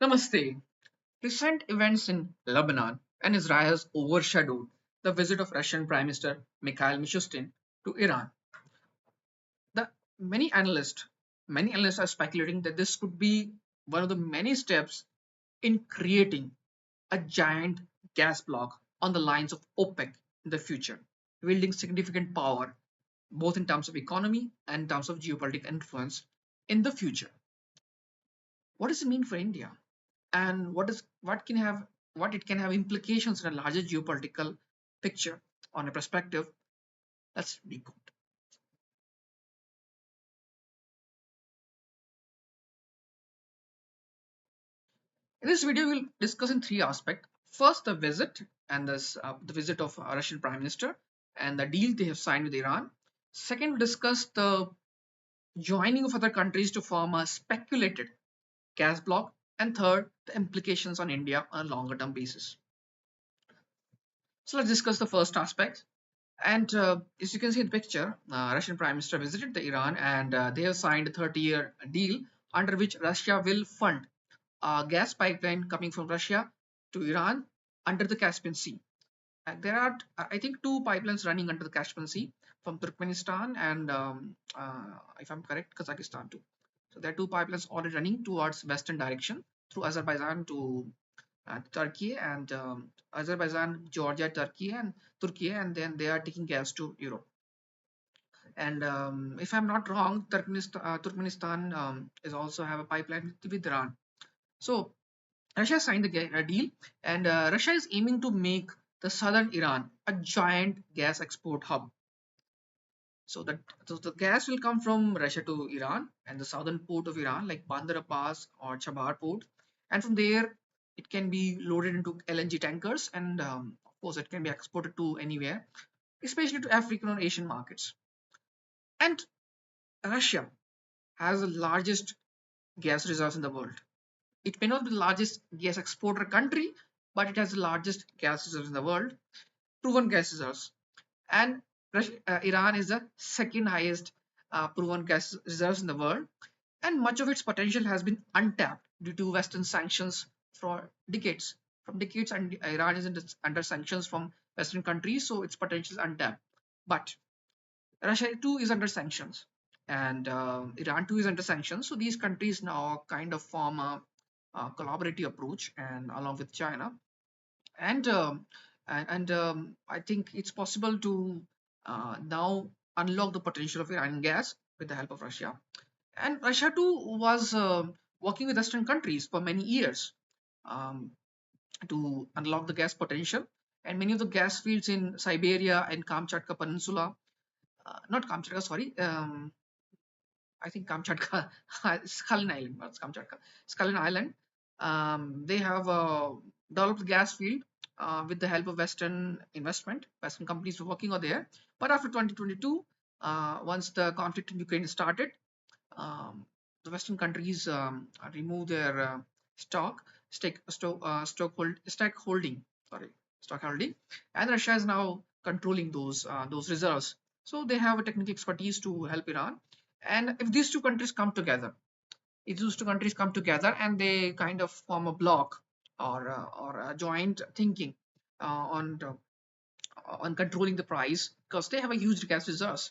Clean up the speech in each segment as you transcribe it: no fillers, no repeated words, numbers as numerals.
Namaste. Recent events in Lebanon and Israel has overshadowed the visit of Russian Prime Minister Mikhail Mishustin to Iran. The many analysts are speculating that this could be one of the many steps in creating a giant gas bloc on the lines of OPEC in the future, wielding significant power both in terms of economy and in terms of geopolitical influence in the future. What does it mean for India? And what it can have implications in a larger geopolitical picture on a perspective. Let's decode. In this video we'll discuss in three aspects. First, the visit and the visit of Russian Prime Minister and the deal they have signed with Iran. Second, we'll discuss the joining of other countries to form a speculated gas bloc, and third, the implications on India on a longer term basis. So let's discuss the first aspect. And as you can see in the picture, Russian Prime Minister visited the Iran, and they have signed a 30-year deal under which Russia will fund a gas pipeline coming from Russia to Iran under the Caspian Sea. And there are, I think, two pipelines running under the Caspian Sea from Turkmenistan and, if I'm correct, Kazakhstan too. So there are two pipelines already running towards western direction through Azerbaijan to Turkey and Azerbaijan, Georgia, Turkey, and then they are taking gas to Europe. And if I'm not wrong, Turkmenistan is also have a pipeline with Iran. So Russia signed the deal, and Russia is aiming to make the southern Iran a giant gas export hub. So the gas will come from Russia to Iran and the southern port of Iran, like Bandar Abbas or Chabahar port, and from there it can be loaded into LNG tankers, and of course it can be exported to anywhere, especially to African or Asian markets. And Russia has the largest gas reserves in the world. It may not be the largest gas exporter country, but it has the largest gas reserves in the world, proven gas reserves. And Iran is the second highest proven gas reserves in the world, and much of its potential has been untapped due to Western sanctions for decades. From decades, and Iran is under sanctions from Western countries, so its potential is untapped. But Russia too is under sanctions, and Iran too is under sanctions. So these countries now kind of form a collaborative approach, and along with China, and I think it's possible to now unlock the potential of Iranian gas with the help of Russia. And Russia too was working with Western countries for many years um, to unlock the gas potential. And many of the gas fields in Siberia and Kamchatka Peninsula, not Kamchatka, sorry, I think Kamchatka, Scullin Island, not Kamchatka, Scullin Island. They have developed a gas field with the help of Western investment. Western companies were working on there. But after 2022, once the conflict in Ukraine started, the Western countries remove their stock holding, sorry, stock holding, and Russia is now controlling those reserves. So they have a technical expertise to help Iran. And if these two countries come together, if those two countries come together and they kind of form a bloc or a joint thinking on controlling the price, because they have a huge gas reserves.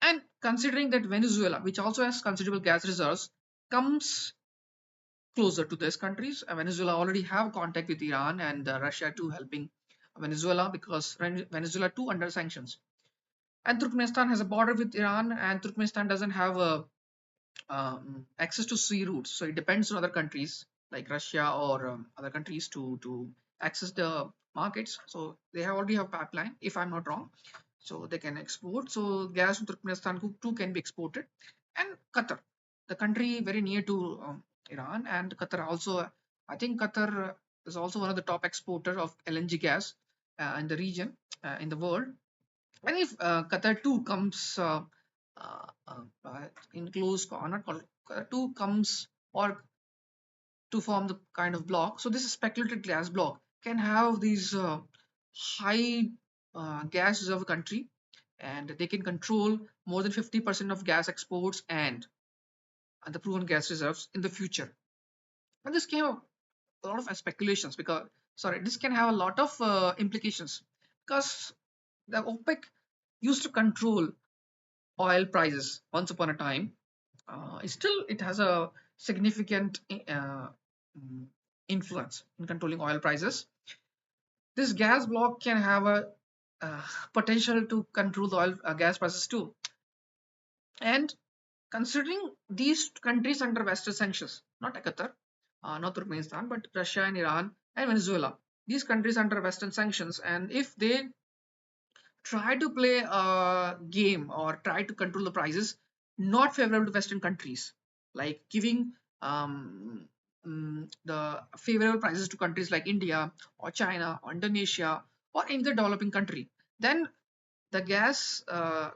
And considering that Venezuela, which also has considerable gas reserves, comes closer to these countries, Venezuela already have contact with Iran and Russia too helping Venezuela because Venezuela too under sanctions. And Turkmenistan has a border with Iran, and Turkmenistan doesn't have a access to sea routes, so it depends on other countries like Russia or other countries to access the markets. So they have already have pipeline, if I'm not wrong, so they can export. So gas from Turkmenistan too can be exported. And Qatar, the country very near to Iran, and Qatar also, I think Qatar is also one of the top exporter of LNG gas in the region, in the world. And if Qatar too comes in close, or not called, Qatar too comes or to form the kind of block. So this speculated gas block can have these high gas reserve country, and they can control more than 50% of gas exports and the proven gas reserves in the future. And this came a lot of speculations because, sorry, this can have a lot of implications because the OPEC used to control oil prices once upon a time. Still, it has a significant mm, influence in controlling oil prices. This gas block can have a uh, potential to control the oil gas prices too. And considering these countries under Western sanctions, not Qatar, not Turkmenistan, but Russia and Iran and Venezuela, these countries under Western sanctions, and if they try to play a game or try to control the prices not favorable to Western countries, like giving the favorable prices to countries like India or China or Indonesia or any other developing country, then the gas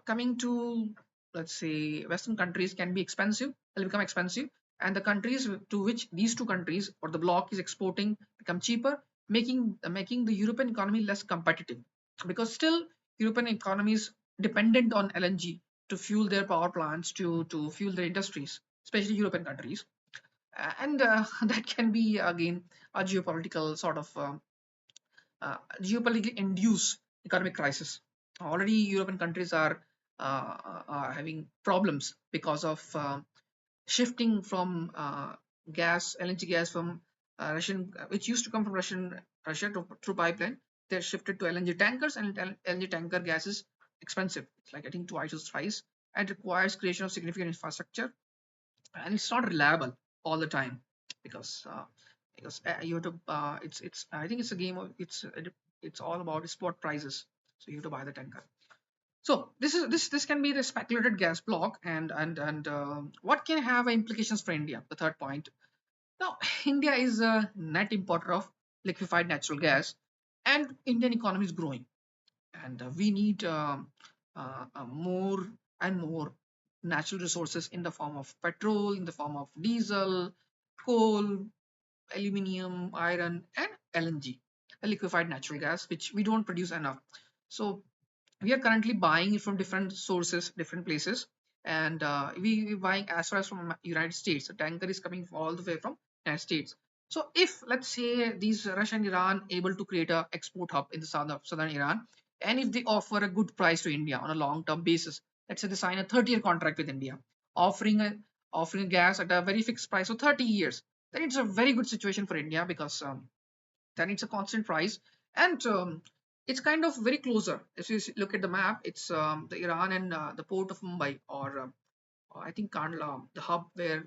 coming to, let's say, Western countries can be expensive, will become expensive, and the countries to which these two countries or the bloc is exporting become cheaper, making the European economy less competitive, because still European economies dependent on LNG to fuel their power plants, to fuel their industries, especially European countries. And that can be again a geopolitical sort of geopolitically induced economic crisis. Already, European countries are having problems because of shifting from LNG gas from Russian, which used to come from Russia through pipeline. They're shifted to LNG tankers, and LNG tanker gas is expensive. It's like I think twice or thrice, and requires creation of significant infrastructure, and it's not reliable all the time because you have to it's I think it's a game of it's all about spot prices, so you have to buy the tanker. So this can be the speculated gas block, and what can have implications for India, the third point. Now, India is a net importer of liquefied natural gas, and Indian economy is growing, and we need more and more natural resources in the form of petrol, in the form of diesel, coal, aluminium, iron, and LNG, a liquefied natural gas, which we don't produce enough. So we are currently buying it from different sources, different places, and we buying as far as from United States. The tanker is coming all the way from United States. So if, let's say, these Russia and Iran able to create a export hub in the southern Iran, and if they offer a good price to India on a long term basis, let's say they sign a 30-year contract with India, offering a offering gas at a very fixed price for 30 years, then it's a very good situation for India because then it's a constant price, and it's kind of very closer. If you look at the map, it's the Iran and the port of Mumbai, or I think Kandla, the hub where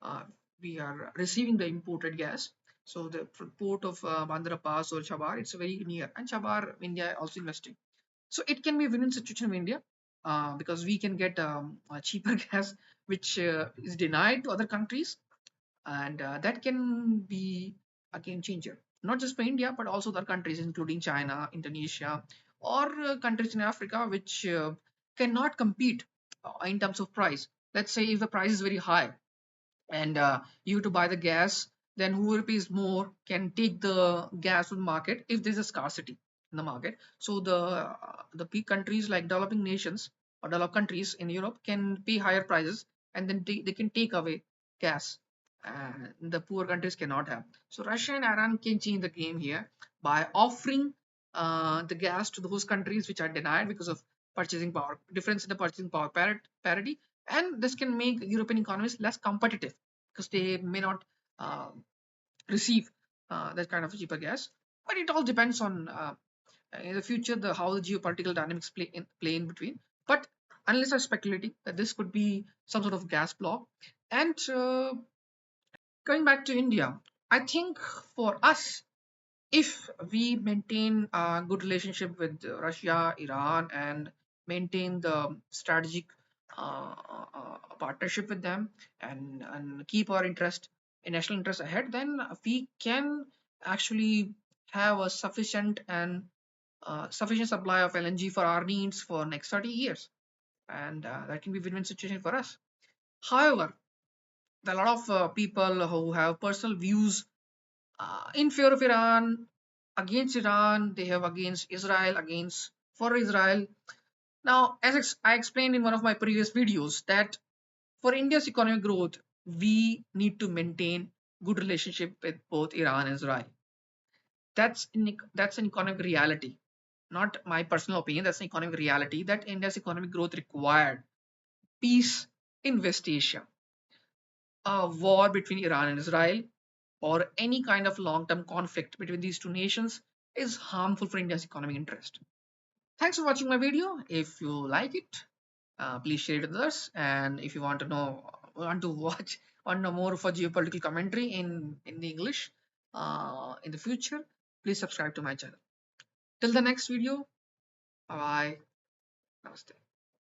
uh, we are receiving the imported gas. So the port of Bandra Pass or Chabar, it's very near, and Chabar India also investing. So it can be a win-win situation in India because we can get a cheaper gas which is denied to other countries, and that can be a game changer, not just for India but also other countries including China, Indonesia, or countries in Africa which cannot compete in terms of price. Let's say if the price is very high and you have to buy the gas, then whoever pays more can take the gas from the market if there's a scarcity in the market. So the big countries like developing nations or developed countries in Europe can pay higher prices, and then they can take away gas, and the poor countries cannot have. So Russia and Iran can change the game here by offering the gas to those countries which are denied because of purchasing power difference in the purchasing power parity, and this can make European economies less competitive because they may not uh, receive that kind of cheaper gas. But it all depends on in the future how the geopolitical dynamics play in between. But analysts are speculating that this could be some sort of gas block. And coming back to India, I think for us, if we maintain a good relationship with Russia, Iran, and maintain the strategic partnership with them, and keep our national interest ahead, then we can actually have a sufficient supply of LNG for our needs for next 30 years, and that can be win-win situation for us. However, there are a lot of people who have personal views in favor of Iran, against Iran, they have against Israel, against for Israel. Now, as I explained in one of my previous videos, that for India's economic growth, we need to maintain good relationship with both Iran and Israel. That's an economic reality, not my personal opinion. That's an economic reality that India's economic growth required peace in West Asia. A war between Iran and Israel or any kind of long-term conflict between these two nations is harmful for India's economic interest. Thanks for watching my video. If you like it, please share it with others. And if you want to watch, want to know more for geopolitical commentary in the English in the future, please subscribe to my channel. Till the next video, bye bye. Namaste.